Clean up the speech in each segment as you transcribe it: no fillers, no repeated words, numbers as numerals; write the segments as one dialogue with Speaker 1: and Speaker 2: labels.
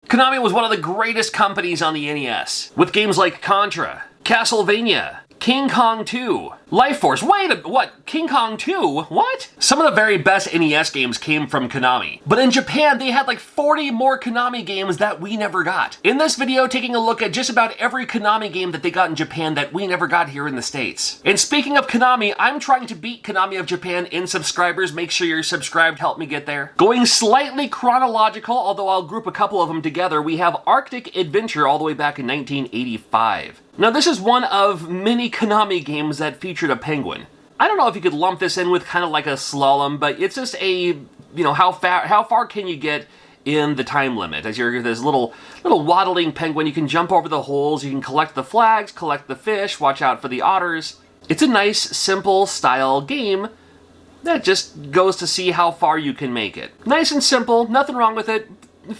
Speaker 1: Konami was one of the greatest companies on the NES, with games like Contra, Castlevania, King Kong 2, Life Force. What? King Kong 2? What? Some of the very best NES games came from Konami. But in Japan, they had like 40 more Konami games that we never got. In this video, taking a look at just about every Konami game that they got in Japan that we never got here in the States. And speaking of Konami, I'm trying to beat Konami of Japan in subscribers. Make sure you're subscribed, help me get there. Going slightly chronological, although I'll group a couple of them together, we have Arctic Adventure all the way back in 1985. Now this is one of many Konami games that featured a penguin. I don't know if you could lump this in with kind of like a slalom, but it's just a, you know, how far can you get in the time limit? As you're this little waddling penguin, you can jump over the holes, you can collect the flags, collect the fish, watch out for the otters. It's a nice, simple style game that just goes to see how far you can make it. Nice and simple, nothing wrong with it.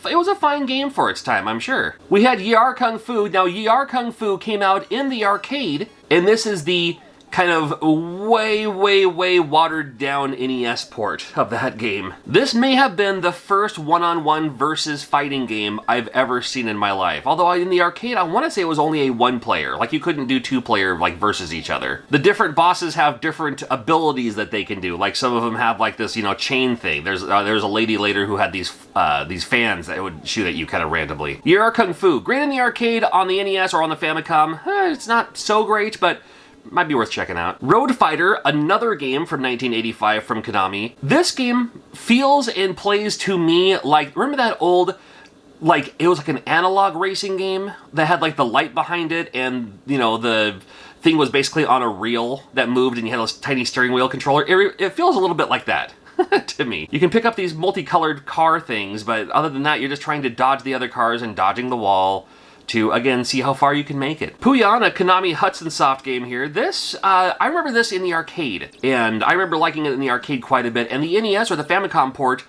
Speaker 1: It was a fine game for its time, I'm sure. We had Yar Kung Fu. Now, Yar Kung Fu came out in the arcade, and this is the kind of way watered down NES port of that game. This may have been the first one-on-one versus fighting game I've ever seen in my life. Although in the arcade, I want to say it was only a one-player. Like, you couldn't do two-player, like, versus each other. The different bosses have different abilities that they can do. Like, some of them have, like, this, you know, chain thing. There's a lady later who had these fans that would shoot at you kind of randomly. Yar Kung Fu. Great in the arcade, on the NES or on the Famicom. It's not so great, but might be worth checking out. Road Fighter, another game from 1985 from Konami. This game feels and plays to me like, remember that old, like, it was like an analog racing game that had like the light behind it and, you know, the thing was basically on a reel that moved and you had a tiny steering wheel controller. It feels a little bit like that. To me. You can pick up these multicolored car things, but other than that, you're just trying to dodge the other cars and dodging the wall to, again, see how far you can make it. Puyan, a Konami Hudson Soft game here. This, I remember this in the arcade, and I remember liking it in the arcade quite a bit, and the NES or the Famicom port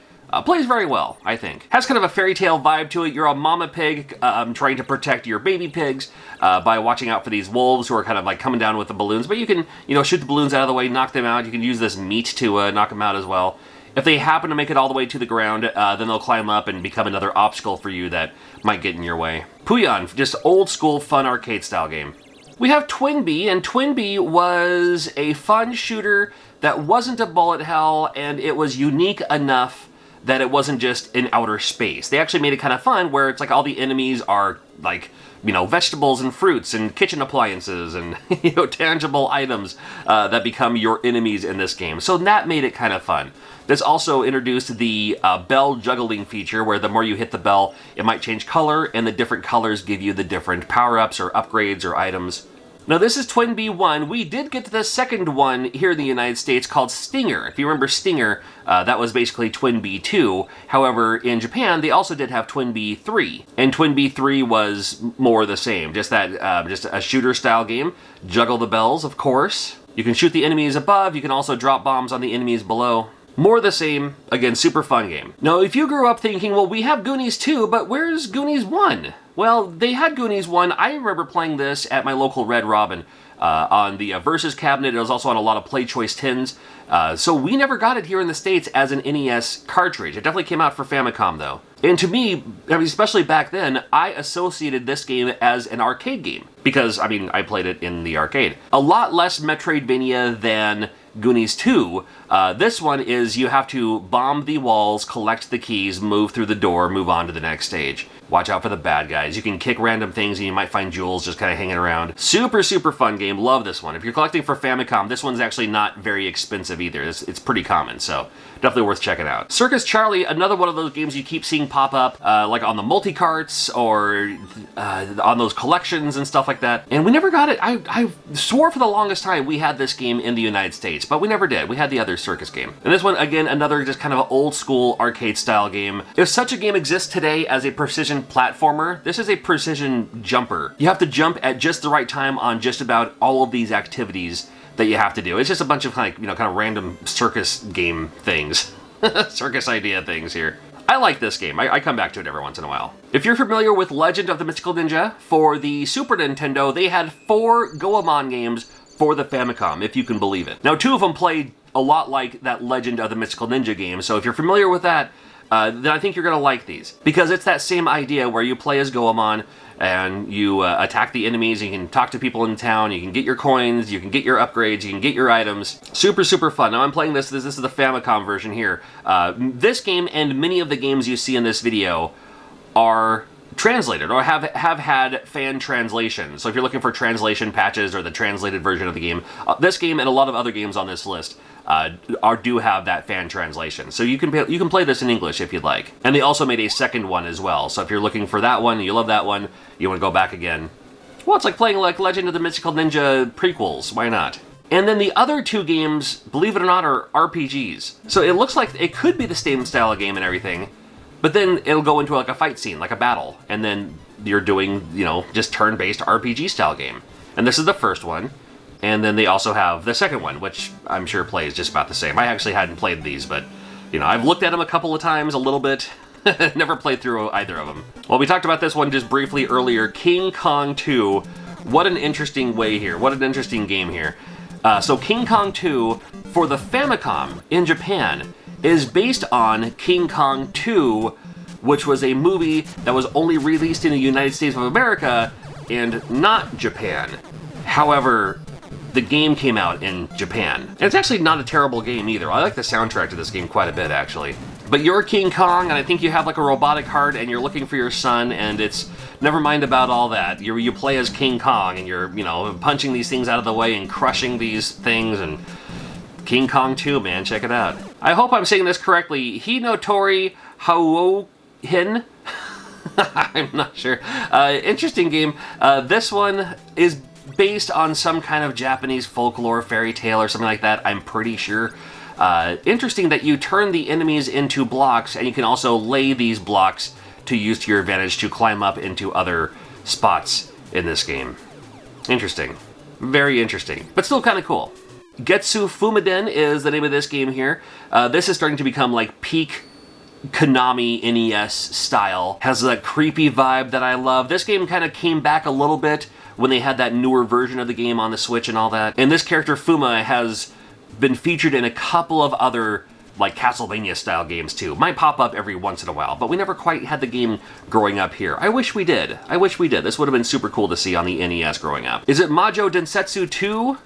Speaker 1: plays very well, I think. Has kind of a fairy tale vibe to it. You're a mama pig trying to protect your baby pigs by watching out for these wolves who are kind of like coming down with the balloons, but you can, you know, shoot the balloons out of the way, knock them out. You can use this meat to knock them out as well. If they happen to make it all the way to the ground, then they'll climb up and become another obstacle for you that might get in your way. Puyan, just old school fun arcade style game. We have Twinbee, and Twinbee was a fun shooter that wasn't a bullet hell, and it was unique enough that it wasn't just in outer space. They actually made it kind of fun where it's like all the enemies are like, you know, vegetables and fruits and kitchen appliances and, you know, tangible items that become your enemies in this game. So that made it kind of fun. This also introduced the bell juggling feature where the more you hit the bell, it might change color, and the different colors give you the different power-ups or upgrades or items. Now this is Twinbee 1. We did get to the second one here in the United States called Stinger. If you remember Stinger, that was basically Twinbee 2. However, in Japan, they also did have Twinbee 3. And Twinbee 3 was more the same. Just that, just a shooter-style game. Juggle the bells, of course. You can shoot the enemies above. You can also drop bombs on the enemies below. More the same, again, super fun game. Now, if you grew up thinking, well, we have Goonies 2, but where's Goonies 1? Well, they had Goonies 1. I remember playing this at my local Red Robin on the Versus cabinet. It was also on a lot of Play Choice tins. So we never got it here in the States as an NES cartridge. It definitely came out for Famicom, though. And to me, I mean, especially back then, I associated this game as an arcade game. Because, I mean, I played it in the arcade. A lot less Metroidvania than Goonies 2. This one is you have to bomb the walls, collect the keys, move through the door, move on to the next stage. Watch out for the bad guys. You can kick random things and you might find jewels just kind of hanging around. Super fun game. Love this one. If you're collecting for Famicom, this one's actually not very expensive either. It's pretty common, so definitely worth checking out. Circus Charlie, another one of those games you keep seeing pop up, like on the multi-carts or on those collections and stuff like that. And we never got it. I swore for the longest time we had this game in the United States, but we never did. We had the other Circus game. And this one, again, another just kind of old school arcade style game. If such a game exists today as a precision platformer, this is a precision jumper. You have to jump at just the right time on just about all of these activities that you have to do. It's just a bunch of like, you know, kind of random circus game things. Circus idea things here. I like this game. I come back to it every once in a while. If you're familiar with Legend of the Mystical Ninja, for the Super Nintendo, they had 4 Goemon games for the Famicom, if you can believe it. Now, 2 of them played a lot like that Legend of the Mystical Ninja game, so if you're familiar with that, then I think you're going to like these. Because it's that same idea where you play as Goemon, and you attack the enemies, you can talk to people in town, you can get your coins, you can get your upgrades, you can get your items. Super, super fun. Now I'm playing this is the Famicom version here. This game and many of the games you see in this video are translated or have had fan translations. So if you're looking for translation patches or the translated version of the game, this game and a lot of other games on this list do have that fan translation. So you can play this in English if you'd like. And they also made a second one as well. So if you're looking for that one, you love that one, you want to go back again. Well, it's like playing like Legend of the Mystical Ninja prequels. Why not? And then the other two games, believe it or not, are RPGs. So it looks like it could be the same style of game and everything, but then it'll go into like a fight scene, like a battle. And then you're doing, just turn-based RPG style game. And this is the first one. And then they also have the second one, which I'm sure plays just about the same. I actually hadn't played these, but, I've looked at them a couple of times, a little bit. Never played through either of them. Well, we talked about this one just briefly earlier. King Kong 2. What an interesting way here. What an interesting game here. So King Kong 2, for the Famicom in Japan, is based on King Kong 2, which was a movie that was only released in the United States of America and not Japan. However, the game came out in Japan. And it's actually not a terrible game either. I like the soundtrack to this game quite a bit, actually. But you're King Kong, and I think you have like a robotic heart, and you're looking for your son, and it's never mind about all that. You play as King Kong, and you're, punching these things out of the way and crushing these things, and King Kong 2, man, check it out. I hope I'm saying this correctly. Hinotori Hauohin? I'm not sure. Interesting game. This one is based on some kind of Japanese folklore fairy tale or something like that, I'm pretty sure. Interesting that you turn the enemies into blocks, and you can also lay these blocks to use to your advantage to climb up into other spots in this game. Interesting. Very interesting. But still kind of cool. Getsu Fumiden is the name of this game here. This is starting to become like peak Konami NES style. Has that creepy vibe that I love. This game kind of came back a little bit when they had that newer version of the game on the Switch and all that. And this character, Fuma, has been featured in a couple of other like Castlevania style games too. Might pop up every once in a while, but we never quite had the game growing up here. I wish we did. I wish we did. This would have been super cool to see on the NES growing up. Is it Majo Densetsu 2?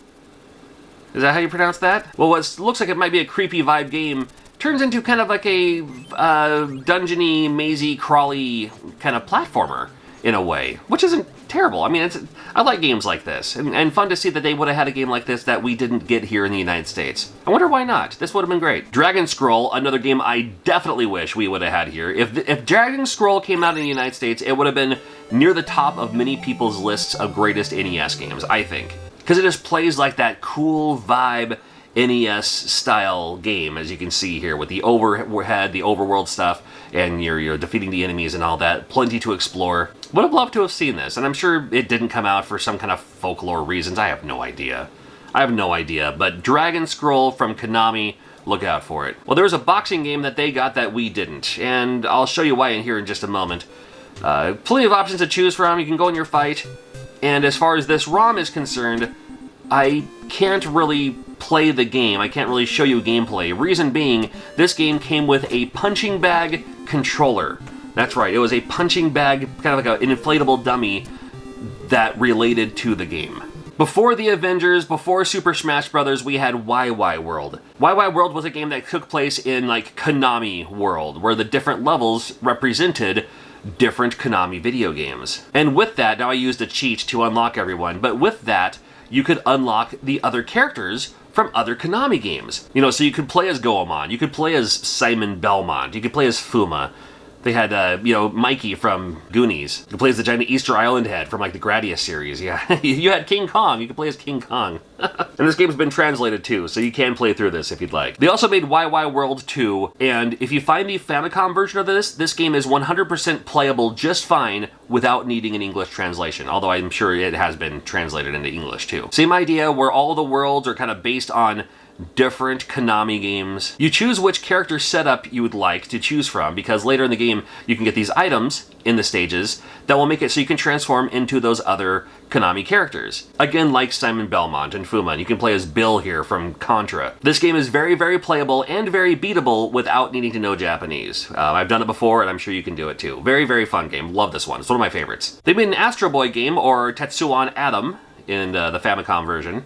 Speaker 1: Is that how you pronounce that? Well, what looks like it might be a creepy vibe game turns into kind of like a dungeony, mazy, crawly kind of platformer in a way, which isn't terrible. I mean, I like games like this, and fun to see that they would have had a game like this that we didn't get here in the United States. I wonder why not. This would have been great. Dragon Scroll, another game I definitely wish we would have had here. If Dragon Scroll came out in the United States, it would have been near the top of many people's lists of greatest NES games, I think. Because it just plays like that cool vibe NES style game, as you can see here, with the overhead, the overworld stuff, and you're defeating the enemies and all that. Plenty to explore. Would have loved to have seen this, and I'm sure it didn't come out for some kind of folklore reasons. I have no idea. But Dragon Scroll from Konami, look out for it. Well, there was a boxing game that they got that we didn't, and I'll show you why in here in just a moment. Plenty of options to choose from. You can go in your fight, and as far as this ROM is concerned, I can't really play the game. I can't really show you gameplay. Reason being, this game came with a punching bag controller. That's right, it was a punching bag, kind of like an inflatable dummy that related to the game. Before the Avengers, before Super Smash Bros., we had YY World. YY World was a game that took place in like Konami World, where the different levels represented different Konami video games. And with that, now I used a cheat to unlock everyone, but with that, you could unlock the other characters from other Konami games. So you could play as Goemon, you could play as Simon Belmont, you could play as Fuma. They had, Mikey from Goonies, who plays the giant Easter Island head from, like, the Gradius series. Yeah, you had King Kong. You could play as King Kong. And this game's been translated, too, so you can play through this if you'd like. They also made YY World 2, and if you find the Famicom version of this game is 100% playable just fine without needing an English translation, although I'm sure it has been translated into English, too. Same idea, where all the worlds are kind of based on different Konami games. You choose which character setup you would like to choose from, because later in the game you can get these items in the stages that will make it so you can transform into those other Konami characters. Again, like Simon Belmont and Fuma, you can play as Bill here from Contra. This game is very, very playable and very beatable without needing to know Japanese. I've done it before, and I'm sure you can do it too. Very, very fun game. Love this one. It's one of my favorites. They made an Astro Boy game, or Tetsuan Atom, in the Famicom version.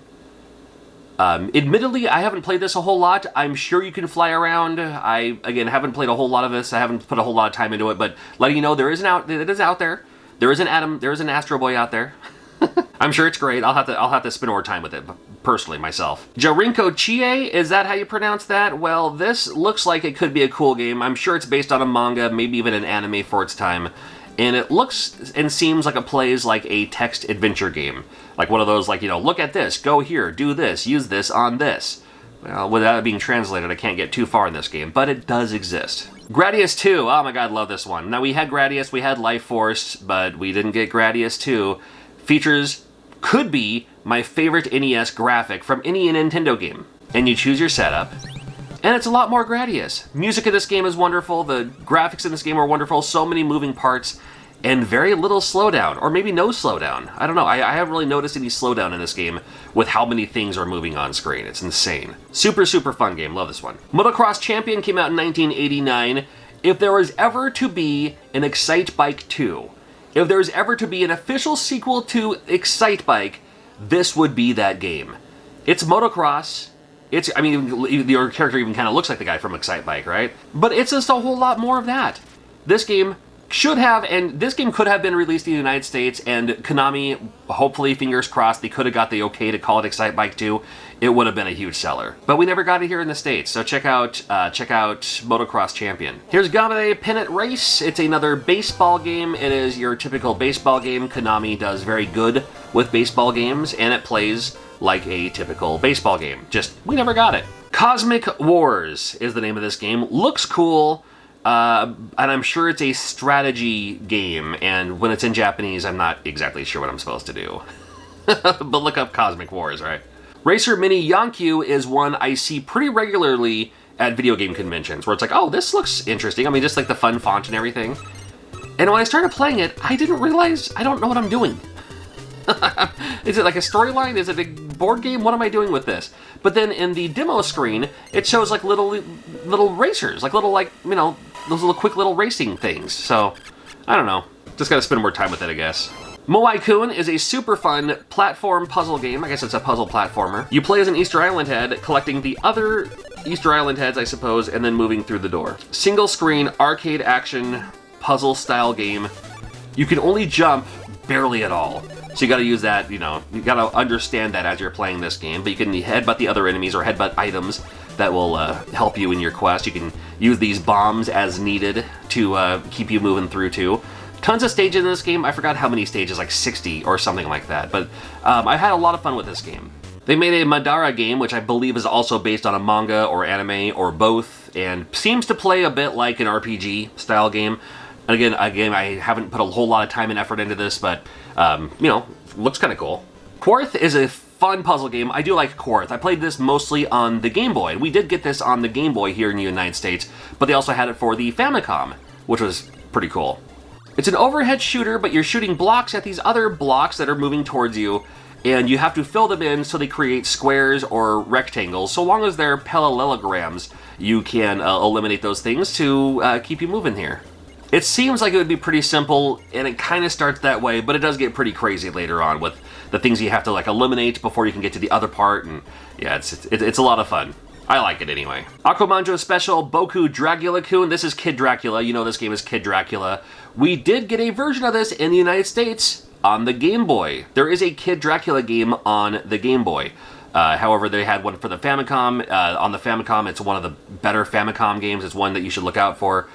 Speaker 1: Admittedly, I haven't played this a whole lot. I'm sure you can fly around. I, again, haven't played a whole lot of this. I haven't put a whole lot of time into it, but letting you know it is out there. There is an Atom, there is an Astro Boy out there. I'm sure it's great. I'll have to spend more time with it, personally, myself. Jarinko Chie, is that how you pronounce that? Well, this looks like it could be a cool game. I'm sure it's based on a manga, maybe even an anime for its time. And it looks and seems like it plays like a text adventure game. Like one of those, like, you know, look at this, go here, do this, use this on this. Well, without it being translated, I can't get too far in this game, but it does exist. Gradius 2, oh my god, love this one. Now, we had Gradius, we had Life Force, but we didn't get Gradius 2. Features could be my favorite NES graphic from any Nintendo game. And you choose your setup, and it's a lot more Gradius. Music in this game is wonderful, the graphics in this game are wonderful, so many moving parts, and very little slowdown, or maybe no slowdown. I don't know, I haven't really noticed any slowdown in this game with how many things are moving on screen. It's insane. Super, super fun game, love this one. Motocross Champion came out in 1989. If there was ever to be an Excite Bike 2, if there's ever to be an official sequel to Excite Bike, this would be that game. It's motocross. I mean, your character even kind of looks like the guy from Excite Bike, right? But it's just a whole lot more of that. This game should have, and this game could have been released in the United States, and Konami, hopefully, fingers crossed, they could have got the okay to call it Excite Bike 2. It would have been a huge seller. But we never got it here in the States, so check out Motocross Champion. Here's Gamade Pennant Race. It's another baseball game. It is your typical baseball game. Konami does very good with baseball games, and it plays like a typical baseball game. Just, we never got it. Cosmic Wars is the name of this game. Looks cool. And I'm sure it's a strategy game, and when it's in Japanese, I'm not exactly sure what I'm supposed to do. But look up Cosmic Wars, right? Racer Mini Yankyu is one I see pretty regularly at video game conventions, where it's like, oh, this looks interesting. I mean, just like the fun font and everything. And when I started playing it, I didn't realize I don't know what I'm doing. Is it like a storyline? Is it a board game? What am I doing with this? But then in the demo screen, it shows like little racers, like little, like, you know, those little quick little racing things. So, I don't know. Just gotta spend more time with it, I guess. Moai-kun is a super fun platform puzzle game. I guess it's a puzzle platformer. You play as an Easter Island head, collecting the other Easter Island heads, I suppose, and then moving through the door. Single screen, arcade action, puzzle style game. You can only jump barely at all. So you gotta use that, you know, you gotta understand that as you're playing this game, but you can headbutt the other enemies or headbutt items that will help you in your quest. You can use these bombs as needed to keep you moving through too. Tons of stages in this game. I forgot how many stages, like 60 or something like that, but I had a lot of fun with this game. They made a Madara game, which I believe is also based on a manga or anime or both, and seems to play a bit like an RPG style game. And again, I haven't put a whole lot of time and effort into this, but, you know, looks kind of cool. Quarth is a fun puzzle game. I do like Quarth. I played this mostly on the Game Boy. We did get this on the Game Boy here in the United States, but they also had it for the Famicom, which was pretty cool. It's an overhead shooter, but you're shooting blocks at these other blocks that are moving towards you, and you have to fill them in so they create squares or rectangles. So long as they're parallelograms, you can eliminate those things to keep you moving here. It seems like it would be pretty simple, and it kind of starts that way, but it does get pretty crazy later on with the things you have to like eliminate before you can get to the other part, and yeah, it's a lot of fun. I like it anyway. Akumanjo Special Boku Dragula-kun. This is Kid Dracula. You know this game is Kid Dracula. We did get a version of this in the United States on the Game Boy. There is a Kid Dracula game on the Game Boy. However, they had one for the Famicom. On the Famicom, it's one of the better Famicom games. It's one that you should look out for.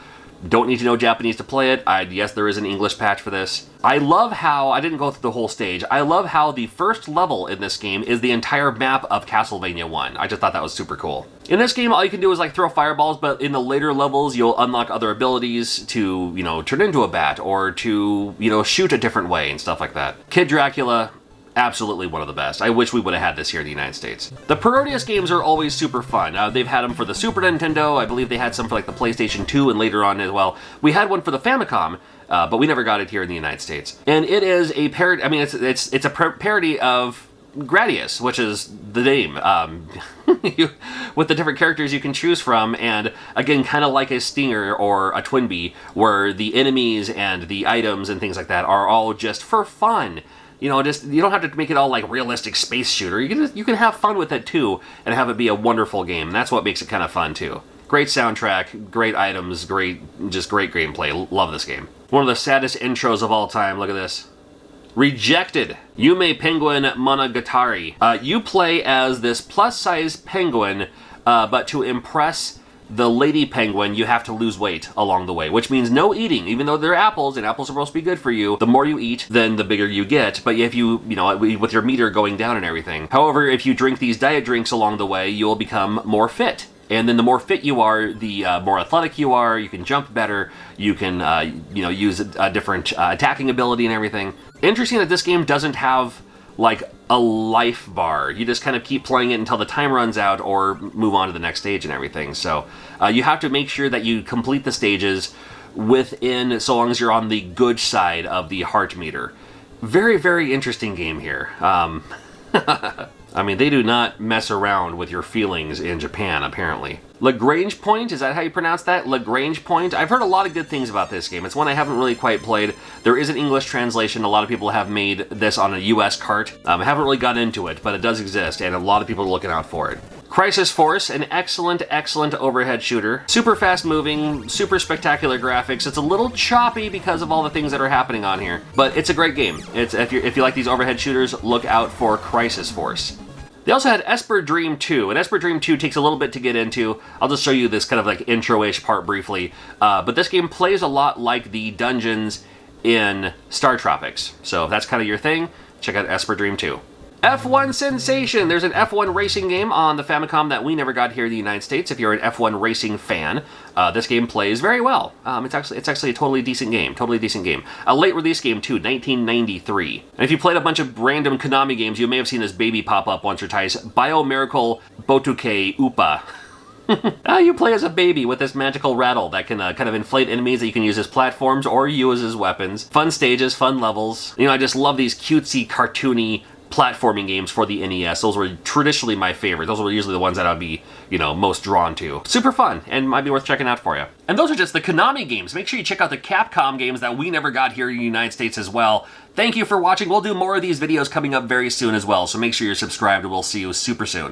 Speaker 1: Don't need to know Japanese to play it. Yes, there is an English patch for this. I love how, I didn't go through the whole stage, I love how the first level in this game is the entire map of Castlevania 1. I just thought that was super cool. In this game, all you can do is like throw fireballs, but in the later levels, you'll unlock other abilities to, you know, turn into a bat or to, you know, shoot a different way and stuff like that. Kid Dracula, Absolutely one of the best. I wish we would have had this here in the United States. The Parodius games are always super fun. They've had them for the Super Nintendo. I believe they had some for like the PlayStation 2 and later on as well. We had one for the Famicom, but we never got it here in the United States. And it is a parody. I mean, it's a parody of Gradius, which is the name, with the different characters you can choose from, and again, kind of like a Stinger or a Twinbee, where the enemies and the items and things like that are all just for fun. You know, just you don't have to make it all like realistic space shooter. You can have fun with it too, and have it be a wonderful game. That's what makes it kind of fun too. Great soundtrack, great items, just great gameplay. Love this game. One of the saddest intros of all time. Look at this. Rejected. Yume Penguin Monogatari. You play as this plus-size penguin, but to impress the lady penguin, you have to lose weight along the way, which means no eating. Even though they're apples, and apples are supposed to be good for you, the more you eat, then the bigger you get. But if you know, with your meter going down and everything. However, if you drink these diet drinks along the way, you'll become more fit. And then the more fit you are, the more athletic you are. You can jump better. You can, use a different attacking ability and everything. Interesting that this game doesn't have like a life bar. You just kind of keep playing it until the time runs out or move on to the next stage and everything. So you have to make sure that you complete the stages within, so long as you're on the good side of the heart meter. Very, very interesting game here. I mean, they do not mess around with your feelings in Japan, apparently. Lagrange Point, is that how you pronounce that? Lagrange Point? I've heard a lot of good things about this game. It's one I haven't really quite played. There is an English translation. A lot of people have made this on a US cart. I haven't really gotten into it, but it does exist, and a lot of people are looking out for it. Crisis Force, an excellent, excellent overhead shooter. Super fast moving, super spectacular graphics. It's a little choppy because of all the things that are happening on here, but it's a great game. If you like these overhead shooters, look out for Crisis Force. They also had Esper Dream 2, and Esper Dream 2 takes a little bit to get into. I'll just show you this kind of like intro-ish part briefly. But this game plays a lot like the dungeons in Star Tropics. So if that's kind of your thing, check out Esper Dream 2. F1 Sensation! There's an F1 racing game on the Famicom that we never got here in the United States. If you're an F1 racing fan, this game plays very well. It's actually a totally decent game. A late release game too, 1993. And if you played a bunch of random Konami games, you may have seen this baby pop up once or twice. Biomiracle Botuke Upa. You play as a baby with this magical rattle that can kind of inflate enemies that you can use as platforms or use as weapons. Fun stages, fun levels. You know, I just love these cutesy, cartoony platforming games for the NES. Those were traditionally my favorite. Those were usually the ones that I'd be, most drawn to. Super fun, and might be worth checking out for you. And those are just the Konami games. Make sure you check out the Capcom games that we never got here in the United States as well. Thank you for watching. We'll do more of these videos coming up very soon as well, so make sure you're subscribed, and we'll see you super soon.